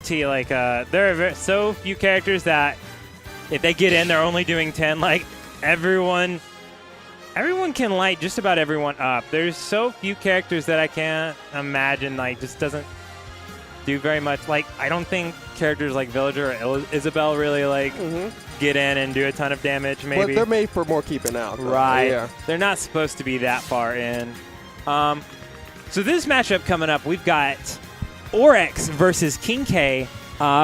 T, like, there are so few characters that if they get in, they're only doing 10. Like, everyone can light just about everyone up. There's so few characters that I can't imagine, like, just doesn't do very much. Like, I don't think characters like Villager or Isabel really, like, get in and do a ton of damage, maybe. But they're made for more keeping out, though. Right. Yeah. They're not supposed to be that far in. So this matchup coming up, we've got Orex versus KingK.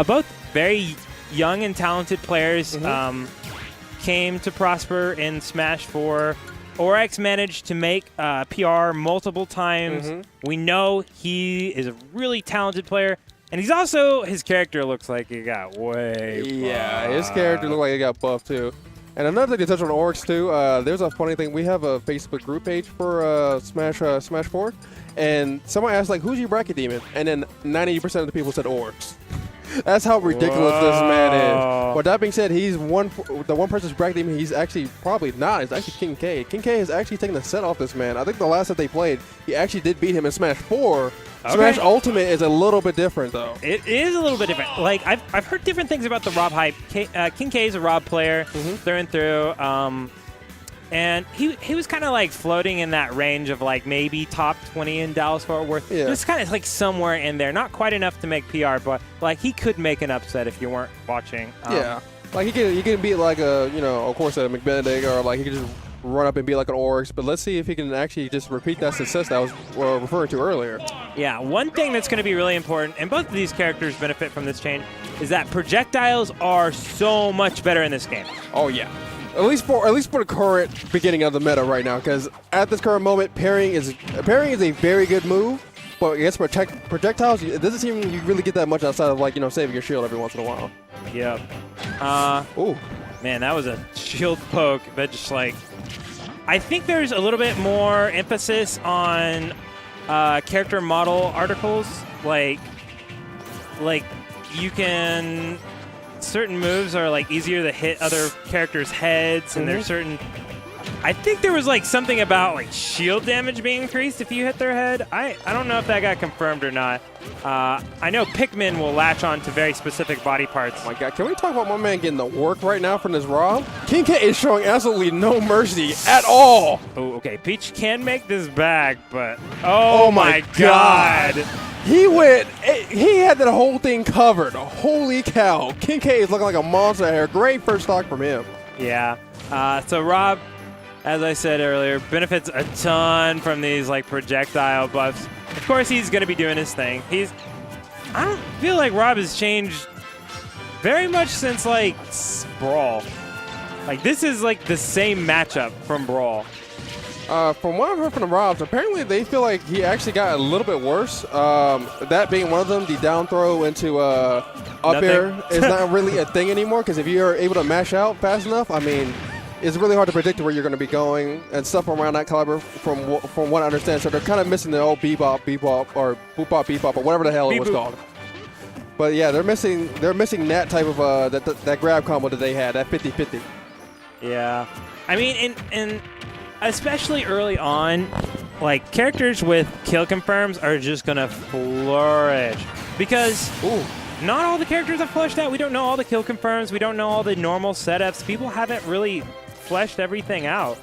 Both very young and talented players. Came to prosper in Smash 4. Orex managed to make PR multiple times. We know he is a really talented player. And he's also, his character looks like he got way buffed. His character looked like he got buffed, too. And another thing to touch on Orex, too, there's a funny thing. We have a Facebook group page for Smash 4. And someone asked, like, who's your bracket demon? And then 90% of the people said Orex. That's how ridiculous this man is. But that being said, he's the one person's bracket demon he's actually probably not. It's actually KingK. KingK has actually taken the set off this man. I think the last that they played, he actually did beat him in Smash 4. Okay. Smash Ultimate is a little bit different, though. It is a little bit different. Like, I've heard different things about the Rob hype. KingK is a Rob player through and through. And he was kind of like floating in that range of like maybe top 20 in Dallas-Fort Worth. Yeah. Just kind of like somewhere in there. Not quite enough to make PR, but like he could make an upset if you weren't watching. Yeah. Like he can beat like a, of course, a McBenedict, or like he could just run up and be like an Oryx. But let's see if he can actually just repeat that success that I was referring to earlier. Yeah, one thing that's going to be really important, and both of these characters benefit from this change, is that projectiles are so much better in this game. Oh, yeah. At least for the current beginning of the meta right now, because at this current moment, parrying is a very good move, but against projectiles, it doesn't seem you really get that much outside of like saving your shield every once in a while. Yep. Ooh, man, that was a shield poke, but just like I think there's a little bit more emphasis on character model articles, like you can. Certain moves are like easier to hit other characters' heads, and there's certain. I think there was like something about like shield damage being increased if you hit their head. I don't know if that got confirmed or not. I know Pikmin will latch on to very specific body parts. Oh my God, can we talk about my man getting the work right now from this Rob? KingK is showing absolutely no mercy at all. Oh, okay. Peach can make this back, but oh my God. He had that whole thing covered. Holy cow. KingK is looking like a monster here. Great first stock from him. Yeah. So Rob, as I said earlier, benefits a ton from these like projectile buffs. Of course, he's going to be doing his thing. I don't feel like Rob has changed very much since like Brawl. Like this is like the same matchup from Brawl. From what I've heard from the Robs, apparently they feel like he actually got a little bit worse. That being one of them, the down throw into up air is not really a thing anymore, because if you're able to mash out fast enough, I mean, it's really hard to predict where you're going to be going and stuff around that caliber from what I understand. So they're kind of missing the old bebop, or boop-bop, bebop, or whatever the hell it was called. But yeah, they're missing that type of that grab combo that they had, that 50-50. Yeah. I mean, and especially early on, like, characters with kill confirms are just going to flourish. Because not all the characters have fleshed out. We don't know all the kill confirms. We don't know all the normal setups. People haven't really fleshed everything out.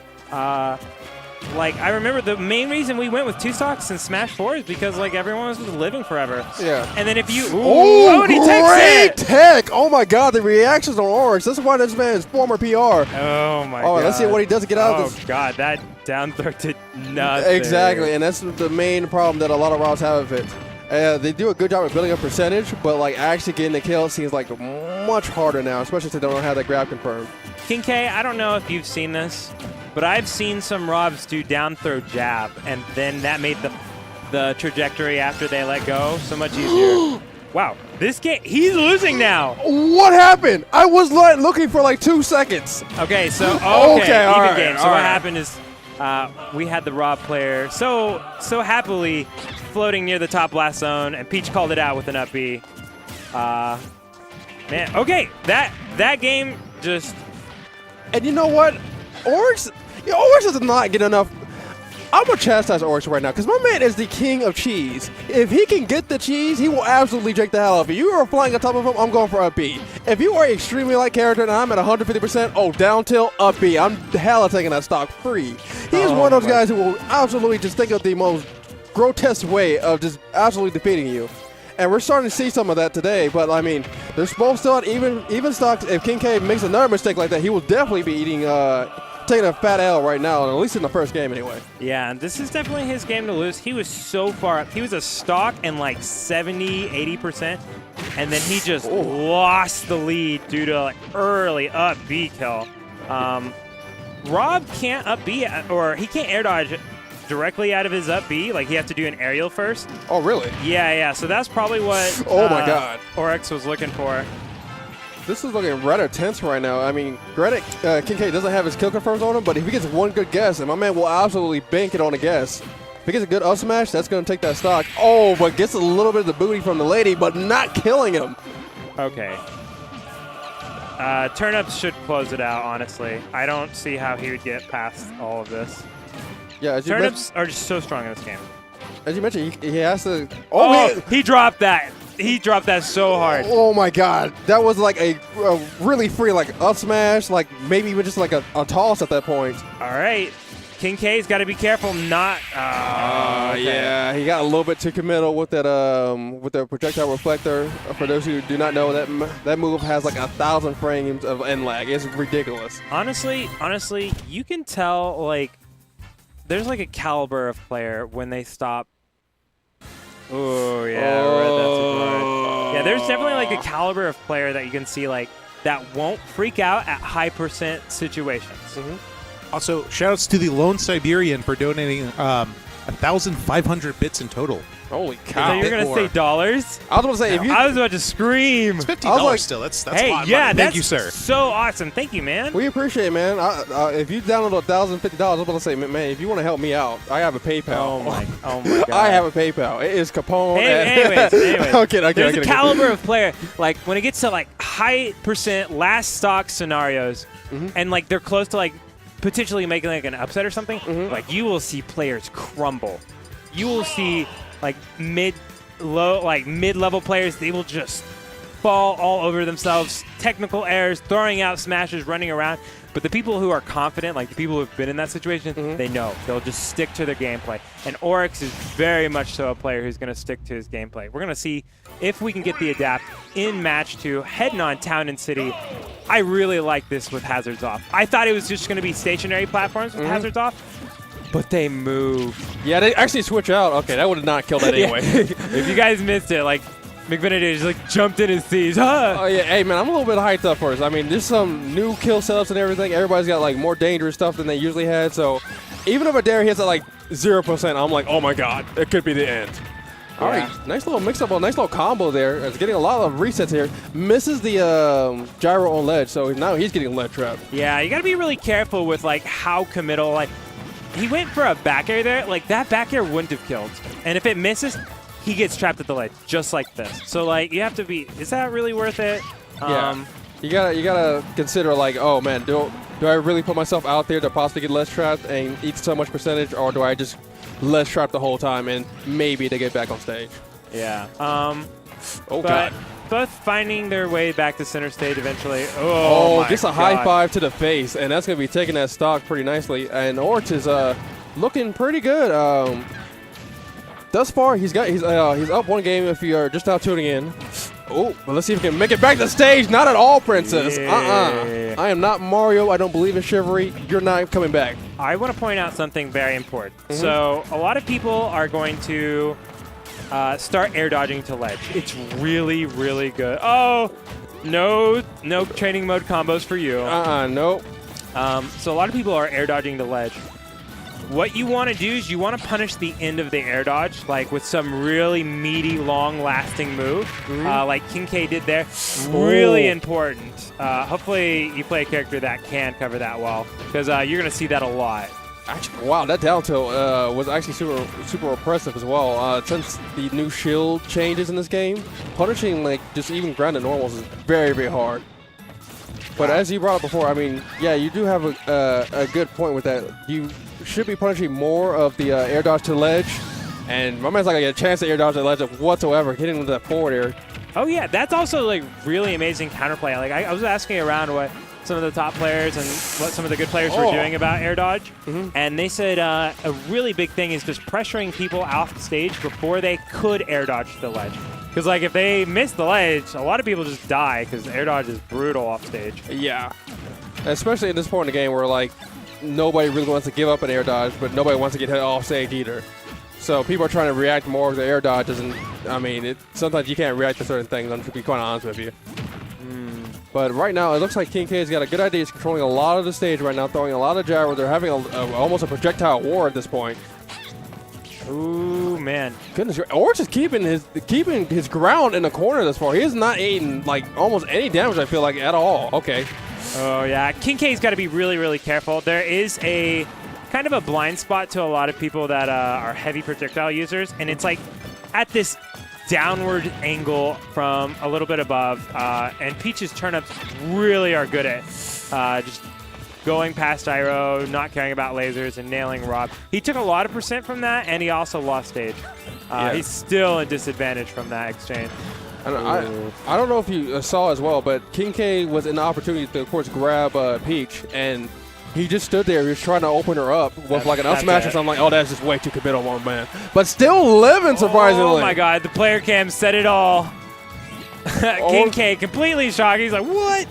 Like, I remember the main reason we went with 2 stocks in Smash 4 is because, like, everyone was just living forever. Yeah. And then if you... great tech! Oh, my God, the reactions on Oryx. That's why this man is former PR. Oh, my God. Let's see what he does to get out of this. Oh, God, that down throw did nothing. Exactly, and that's the main problem that a lot of routes have of it. They do a good job of building up percentage, but, like, actually getting the kill seems like much harder now, especially since they don't have that grab confirmed. KingK, I don't know if you've seen this, but I've seen some Robs do down throw jab, and then that made the trajectory after they let go so much easier. Wow, this game, he's losing now. What happened? I was looking for like 2 seconds. Okay, so even game. So what happened is we had the Rob player so happily floating near the top blast zone, and Peach called it out with an up B. Man, okay, that game just. And you know what? Oryx does not get enough. I'm going to chastise Orex right now because my man is the king of cheese. If he can get the cheese, he will absolutely drink the hell out of it. You are flying on top of him, I'm going for up B. If you are an extremely light character and I'm at 150%, oh, down tilt, up B. I'm hella taking that stock free. He is one of those guys who will absolutely just think of the most grotesque way of just absolutely defeating you. And we're starting to see some of that today, but I mean, they're both still at even stocks. If KingK makes another mistake like that, he will definitely be taking a fat L right now, at least in the first game anyway. Yeah, and this is definitely his game to lose. He was so far up. He was a stock in like 70, 80%, and then he just lost the lead due to like early up B kill. Rob can't up B, or he can't air dodge directly out of his up B. Like, he has to do an aerial first. Oh, really? Yeah. So that's probably what oh my God, Orex was looking for. This is looking rather tense right now. I mean, granted, KingK doesn't have his kill confirms on him, but if he gets one good guess, and my man will absolutely bank it on a guess. If he gets a good up smash, that's going to take that stock. Oh, but gets a little bit of the booty from the lady, but not killing him. Okay. Turnips should close it out, honestly. I don't see how he would get past all of this. Yeah, as you Turnips are just so strong in this game. As you mentioned, he has to. He dropped that. He dropped that so hard. Oh my God, that was like a really free like up smash, like maybe even just like a toss at that point. All right, KingK's got to be careful not. Okay. Yeah, he got a little bit too committal with that with the projectile reflector. For those who do not know, that move has like 1,000 frames of end lag. It's ridiculous. Honestly, you can tell like there's like a caliber of player when they stop. Oh, yeah, yeah, there's definitely like a caliber of player that you can see like that won't freak out at high percent situations. Also, shoutouts to the Lone Siberian for donating 1,500 bits in total. Holy cow. So you're going to say dollars? I was going to say, I was about to scream. It's $50 still. That's a lot of money. Thank you, sir. So awesome. Thank you, man. We appreciate it, man. If you download $1,050, I was about to say, man, if you want to help me out, I have a PayPal. Oh my God. I have a PayPal. It is Capone. Anyways. Okay, There's a caliber of player. Like, when it gets to, like, high percent last stock scenarios, and, like, they're close to, like, potentially making, like, an upset or something, like, you will see players crumble. You will see like mid-level players, they will just fall all over themselves, technical errors, throwing out smashes, running around. But the people who are confident, like the people who have been in that situation, they know. They'll just stick to their gameplay. And Orex is very much so a player who's going to stick to his gameplay. We're going to see if we can get the adapt in match 2, heading on Town and City. I really like this with hazards off. I thought it was just going to be stationary platforms with hazards off. But they move. Yeah, they actually switch out. Okay, that would have not killed that anyway. If you guys missed it, like, McVinity just, like, jumped in his seas. Oh, yeah. Hey, man, I'm a little bit hyped up first. I mean, there's some new kill setups and everything. Everybody's got, like, more dangerous stuff than they usually had. So even if a dare hits at, like, 0%, I'm like, oh, my God, it could be the end. All right, nice little mix-up, a nice little combo there. It's getting a lot of resets here. Misses the gyro on ledge, so now he's getting ledge trapped. Yeah, you got to be really careful with, like, how committal, like, he went for a back air there. Like, that back air wouldn't have killed. And if it misses, he gets trapped at the ledge, just like this. So, like, you have to be, is that really worth it? Yeah. You gotta consider, like, oh, man, do I really put myself out there to possibly get ledge trapped and eat so much percentage, or do I just ledge trap the whole time and maybe they get back on stage? Yeah. God. Both finding their way back to center stage eventually. Oh, gets a high five to the face, and that's going to be taking that stock pretty nicely. And Orex is looking pretty good. Thus far, he's up one game if you're just now tuning in. Oh, but let's see if he can make it back to stage. Not at all, Princess. I am not Mario. I don't believe in chivalry. You're not coming back. I want to point out something very important. So a lot of people are going to start air dodging to ledge. It's really, really good. Oh, no training mode combos for you. Nope. So a lot of people are air dodging to ledge. What you want to do is you want to punish the end of the air dodge, like with some really meaty, long-lasting move, like KingK did there. Really important. Hopefully you play a character that can cover that well, because you're going to see that a lot. Actually, wow, that down tilt was actually super impressive as well. Since the new shield changes in this game, punishing like just even grounded normals is very, very hard. But as you brought up before, I mean, yeah, you do have a good point with that. should be punishing more of the air dodge to ledge. And my man's not going to get a chance to air dodge the ledge whatsoever, hitting with that forward air. Oh, yeah. That's also, like, really amazing counterplay. Like, I was asking around what some of the top players and what some of the good players were doing about air dodge. And they said a really big thing is just pressuring people off the stage before they could air dodge the ledge. Because, like, if they miss the ledge, a lot of people just die because air dodge is brutal off stage. Yeah. Especially at this point in the game where, like, nobody really wants to give up an air dodge, but nobody wants to get hit off stage either. So people are trying to react more with the air dodges, and, I mean, sometimes you can't react to certain things, I'm to be quite honest with you. But right now, it looks like KingK's got a good idea. He's controlling a lot of the stage right now, throwing a lot of gyro. They're having almost a projectile war at this point. Ooh, man. Goodness, Orex is keeping his ground in the corner this far. He is not eating, like, almost any damage, I feel like, at all. Okay. Oh, yeah. KingK's got to be really, really careful. There is a kind of a blind spot to a lot of people that are heavy projectile users, and it's like at this downward angle from a little bit above, and Peach's turnups really are good at just going past gyro, not caring about lasers, and nailing Rob. He took a lot of percent from that, and he also lost stage. He's still in disadvantage from that exchange. I don't know if you saw as well, but KingK was in the opportunity to, of course, grab Peach, and he just stood there. He was trying to open her up with like an up smash or something. Like, oh, that's just way too committal, one man. But still living, surprisingly. Oh my God, the player cam said it all. KingK completely shocked. He's like, what?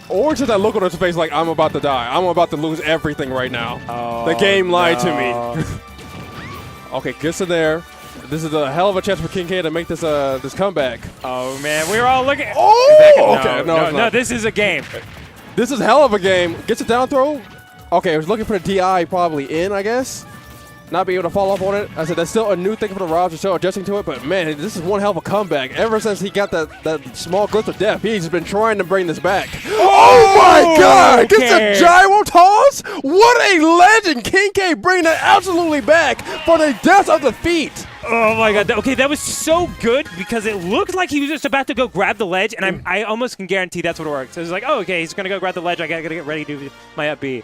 Or just that look on his face like, I'm about to die. I'm about to lose everything right now. Oh, the game lied to me. Okay, gets in there. This is a hell of a chance for KingK to make this this comeback. Oh man, we were all looking. Oh, okay, no, this is a game. This is hell of a game. Gets a down throw. Okay, I was looking for the DI probably in, I guess. Not be able to follow up on it. I said that's still a new thing for the Robs. They're still adjusting to it, but man, this is one hell of a comeback. Ever since he got that small glimpse of death, he's been trying to bring this back. Oh my God! Okay. Gets a gyro toss. What a legend! KingK bringing that absolutely back for the death of the feet. Oh my God! Okay, that was so good because it looked like he was just about to go grab the ledge, and I almost can guarantee that's what it works. So it was like, oh, okay, he's gonna go grab the ledge. I gotta get ready to do my up B.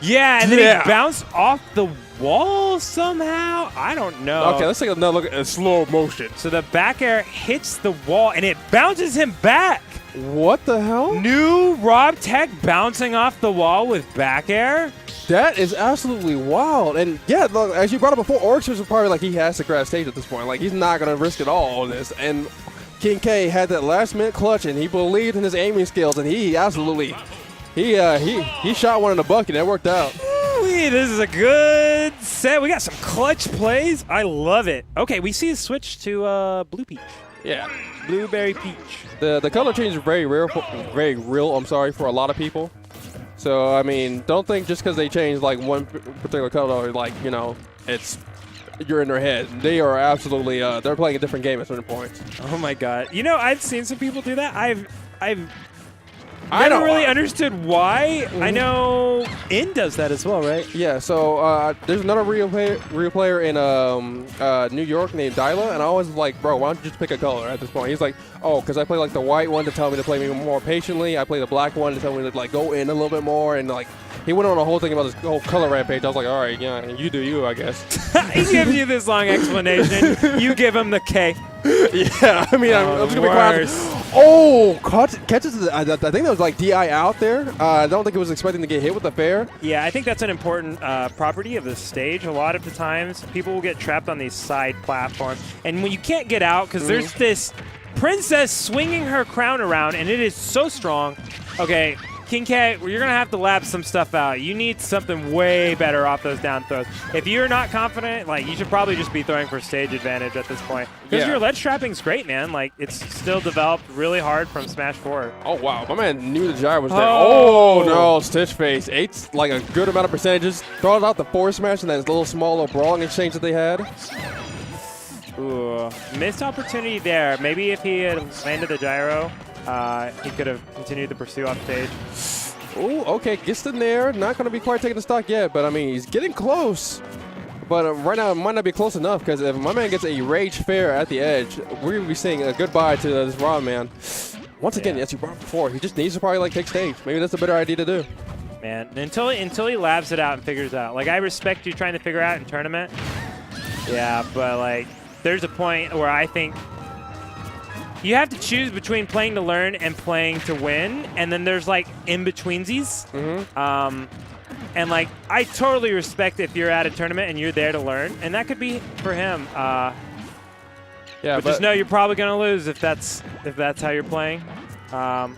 Yeah, and then he bounced off the wall somehow. I don't know. Okay, let's take another look at slow motion. So the back air hits the wall, and it bounces him back. What the hell? New Rob Tech bouncing off the wall with back air? That is absolutely wild. And yeah, look, as you brought up before, Orex was probably like he has to grab stage at this point. Like he's not going to risk it all on this. And KingK had that last minute clutch, and he believed in his aiming skills, and he absolutely he shot one in the bucket. That worked out. This is a good set. We got some clutch plays. I love it. Okay, we see a switch to Blue Peach. Yeah. Blueberry Peach. The color change is very real. I'm sorry, for a lot of people. So I mean, don't think just because they change like one particular color, like you're in their head. They are absolutely they're playing a different game at certain points. Oh my God! I've seen some people do that. I never really understood why. I know In does that as well, right? Yeah, so there's another real player in New York named Dyla, and I was like, bro, why don't you just pick a color at this point? He's like, oh, because I play like the white one to tell me to play me more patiently. I play the black one to tell me to like go in a little bit more, and like he went on a whole thing about this whole color rampage. I was like, all right, yeah, you do you, I guess. He gives you this long explanation. You give him the K. Yeah, I mean, I'm just gonna be quiet. Oh, catches. I think that was like DI out there. I don't think it was expecting to get hit with the fair. Yeah, I think that's an important property of the stage. A lot of the times, people will get trapped on these side platforms, and when you can't get out because there's this princess swinging her crown around, and it is so strong. Okay, KingK, you're going to have to lab some stuff out. You need something way better off those down throws. If you're not confident, like, you should probably just be throwing for stage advantage at this point. Because your ledge trapping's great, man. Like, it's still developed really hard from Smash 4. Oh, wow. My man knew the gyro was there. Oh, no. Stitch face. 8's like a good amount of percentages. Throws out the forward smash and that little small little brawling exchange that they had. Ooh, missed opportunity there. Maybe if he had landed the gyro, he could have continued the pursuit off stage. Ooh, okay, gets in there. Not going to be quite taking the stock yet, but I mean, he's getting close. But right now, it might not be close enough because if my man gets a rage fair at the edge, we're going to be saying a goodbye to this Raw man. Once again, as you brought up before, he just needs to probably like take stage. Maybe that's a better idea to do. man. Until he labs it out and figures it out. Like, I respect you trying to figure out in tournament. Yeah, but, like, there's a point where I think you have to choose between playing to learn and playing to win, and then there's, like, in-betweensies. And, like, I totally respect if you're at a tournament and you're there to learn, and that could be for him. Yeah, but just know you're probably going to lose if that's how you're playing. And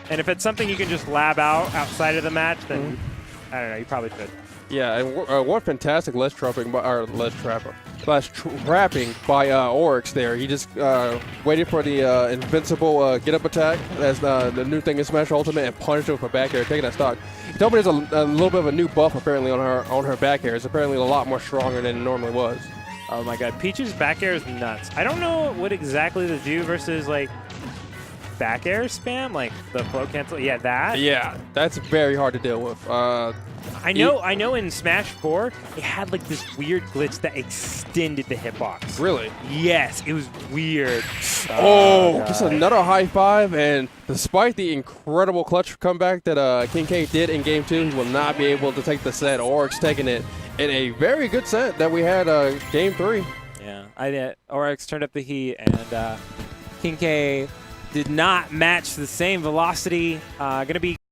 if it's something you can just lab out outside of the match, then I don't know, you probably should. Yeah, and what fantastic ledge trapping by Orex there. He just waited for the invincible get-up attack as the new thing in Smash Ultimate and punished him for back air, taking that stock. He told me there's a little bit of a new buff apparently on her back air. It's apparently a lot more stronger than it normally was. Oh my god, Peach's back air is nuts. I don't know what exactly to do versus, like, back air spam, like the flow cancel. Yeah, that. Yeah, that's very hard to deal with. I know in Smash 4, it had like this weird glitch that extended the hitbox. Really? Yes, it was weird. Just another high five, and despite the incredible clutch comeback that KingK did in Game 2, he will not be able to take the set. Orex taking it in a very good set that we had Game 3. Yeah, Orex turned up the heat, and KingK did not match the same velocity. Going to be